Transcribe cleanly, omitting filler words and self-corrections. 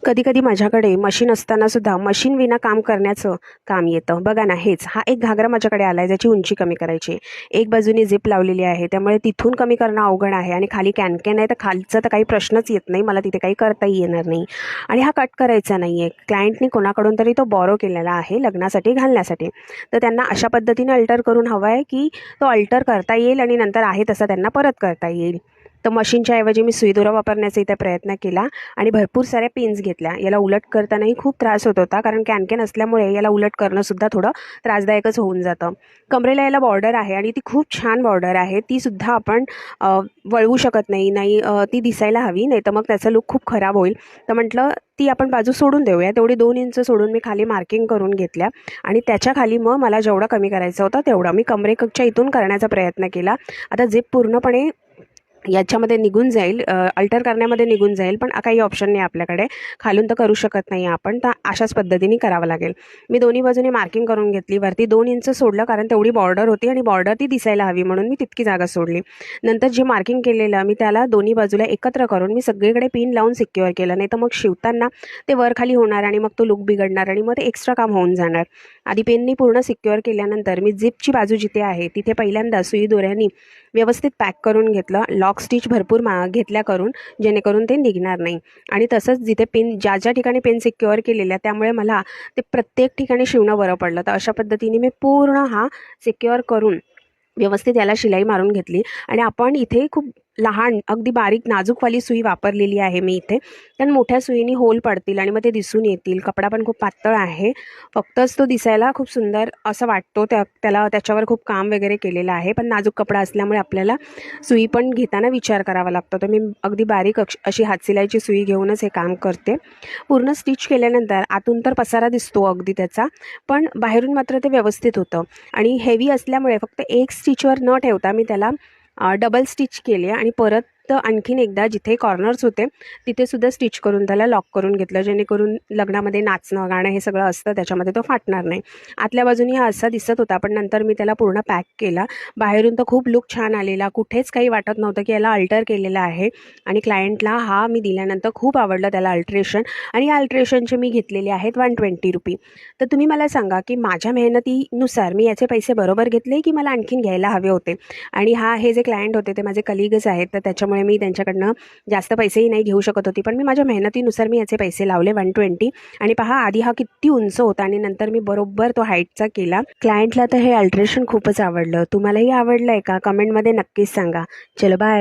कधी कधी माझ्याकडे मशीन असताना सुद्धा मशीन विना काम करण्याचं काम येतं. बघा ना, हा एक घागरा माझ्याकडे आला आहे, ज्याची उंची कमी करायची. एक बाजूने झिप लावलेली आहे, त्यामुळे तिथून कमी करणं अवघड आहे. आणि खाली कॅनकॅन आहे, तर खालचं तर काही प्रश्नच येत नाही, मला तिथे काही करताही येणार नाही. आणि हा कट करायचा नाही आहे, क्लायंटनी कोणाकडून तरी तो बॉरो केलेला आहे लग्नासाठी घालण्यासाठी. तर त्यांना अशा पद्धतीने अल्टर करून हवा आहे की तो अल्टर करता येईल आणि नंतर आहे तसा त्यांना परत करता येईल. तर मशीनच्या ऐवजी मी सुईदोरा वापरण्याचा इथे प्रयत्न केला आणि भरपूर साऱ्या पिन्स घेतल्या. याला उलट करतानाही खूप त्रास होत होता, कारण कॅनकॅन असल्यामुळे याला उलट करणंसुद्धा थोडं त्रासदायकच होऊन जातं. कमरेला याला बॉर्डर आहे आणि ती खूप छान बॉर्डर आहे. ती सुद्धा आपण वळवू शकत नाही, ती दिसायला हवी, नाही तर मग त्याचा लुक खूप खराब होईल. तर म्हटलं ती आपण बाजू सोडून देऊया. तेवढी 2 इंच सोडून मी खाली मार्किंग करून घेतल्या आणि त्याच्या खाली मग मला जेवढा कमी करायचा होता तेवढा मी कमरेच्या इथून करण्याचा प्रयत्न केला. आता झिप पूर्णपणे याच्यामध्ये निघून जाईल, अल्टर करण्यामध्ये निघून जाईल, पण काही ऑप्शन नाही आपल्याकडे, खालून तर करू शकत नाही आपण, तर अशाच पद्धतीने करावं लागेल. मी दोन्ही बाजूने मार्किंग करून घेतली. वरती 2 इंच सोडलं, कारण तेवढी बॉर्डर होती आणि बॉर्डर ती दिसायला हवी म्हणून मी तितकी जागा सोडली. नंतर जे मार्किंग केलेलं मी त्याला दोन्ही बाजूला एकत्र करून मी सगळीकडे पिन लावून सिक्युअर केलं, नाही तर मग शिवताना ते वर खाली होणार आणि मग तो लुक बिघडणार आणि मग ते एक्स्ट्रा काम होऊन जाणार. आधी पेननी पूर्ण सिक्युअर केल्यानंतर मी झिपची बाजू जिथे आहे तिथे पहिल्यांदा सुई दोऱ्यांनी व्यवस्थित पॅक करून घेतलं. लॉक स्टिच भरपूर घेतल्या करून, जेणेकरून ते निघणार नाही. आणि तसंच जिथे पेन ज्या ठिकाणी पेन सिक्युअर केलेल्या, त्यामुळे मला ते प्रत्येक ठिकाणी शिवणं बरं पडलं. तर अशा पद्धतीने मी पूर्ण हा सिक्युअर करून व्यवस्थित याला शिलाई मारून घेतली. आणि आपण इथे खूप लहान, अगदी बारीक नाजूकवाली सुई वापरलेली आहे मी इथे, कारण मोठ्या सुईने होल पडतील आणि मग ते दिसून येतील. कपडा पण खूप पातळ आहे, फक्तच तो दिसायला खूप सुंदर असं वाटतो. त्याच्यावर खूप काम वगैरे केलेलं आहे, पण नाजूक कपडा असल्यामुळे आपल्याला सुई पण घेताना विचार करावा लागतो. तर मी अगदी बारीक अशी हातशिलाईची सुई घेऊनच हे काम करते. पूर्ण स्टिच केल्यानंतर आतून तर पसारा दिसतो अगदी त्याचा, पण बाहेरून मात्र ते व्यवस्थित होतं. आणि हेवी असल्यामुळे फक्त एक स्टिचवर न ठेवता मी त्याला डबल स्टिच केले आणि परत आणखीन एकदा जिथे कॉर्नर्स होते तिथे सुद्धा स्टिच करून त्याला लॉक करून घेतलं, जेणेकरून लग्नामध्ये नाचणं गाणं हे सगळं असतं, त्याच्यामध्ये तो फाटणार नाही. आतल्या बाजूनी हा असा दिसत होता, पण नंतर मी त्याला पूर्ण पॅक केला. बाहेरून तर खूप लुक छान आलेला, कुठेच काही वाटत नव्हतं की याला अल्टर केलेलं आहे. आणि क्लायंटला हा मी दिल्यानंतर खूप आवडलं त्याला अल्ट्रेशन. आणि या अल्ट्रेशनचे मी घेतलेले आहेत ₹120. तर तुम्ही मला सांगा की माझ्या मेहनतीनुसार मी याचे पैसे बरोबर घेतले की मला आणखीन घ्यायला हवे होते. आणि हे जे क्लायंट होते ते माझे कलिगच आहेत, तर त्याच्यामुळे मी त्यांच्याकडनं जास्त पैसेही नाही घेऊ शकत होती, पण मी माझ्या मेहनतीनुसार मी याचे पैसे लावले 120. आणि पहा, आधी हा किती उंच होता आणि नंतर मी बरोबर तो हाईटचा केला. क्लायंटला तर हे अल्ट्रेशन खूपच आवडलं. तुम्हालाही आवडलं आहे का? कमेंटमध्ये नक्कीच सांगा. चलो बाय.